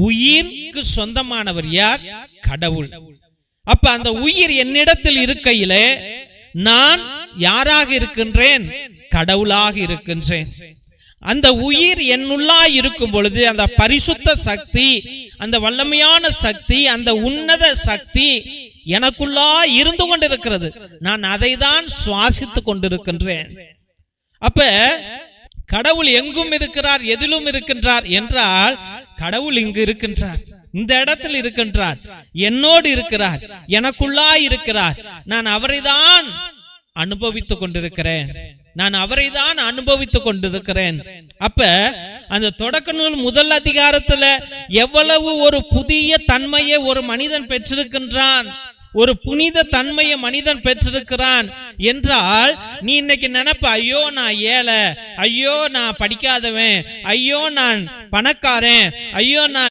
உயிருக்கு சொந்தமானவர் யார்? கடவுள். அப்ப அந்த உயிர் என்னிடத்தில் இருக்கையிலே நான் யாராக இருக்கின்றேன்? கடவுளாக இருக்கின்றேன். அந்த உயிர் என்னுள்ளா இருக்கும் பொழுது அந்த பரிசுத்த சக்தி, அந்த வல்லமையான சக்தி, அந்த உன்னத சக்தி எனக்குள்ளா இருந்து கொண்டிருக்கிறது. நான் அதை தான் சுவாசித்துக் கொண்டிருக்கின்றேன். அப்ப கடவுள் எங்கும் இருக்கிறார், எதிலும் இருக்கின்றார் என்றால் கடவுள் இங்கு இருக்கின்றார், இந்த இடத்தில் இருக்கின்றார், என்னோடு இருக்கிறார், எனக்குள்ளா இருக்கிறார். நான் அவரைதான் அனுபவித்துக் கொண்டிருக்கிறேன், நான் அவரை தான் அனுபவித்துக் கொண்டிருக்கிறேன். அப்ப அந்த தொடக்க நூல் முதல் அதிகாரத்துல எவ்வளவு ஒரு புதிய தன்மையை ஒரு மனிதன் பெற்றிருக்கின்றான், ஒரு புனித தன்மையை மனிதன் பெற்றிருக்கிறான் என்றால், நீ இன்னைக்கு நினைப்ப, ஐயோ நான் ஏழை, ஐயோ நான் படிக்காதவன், ஐயோ நான் பணக்காரன், ஐயோ நான்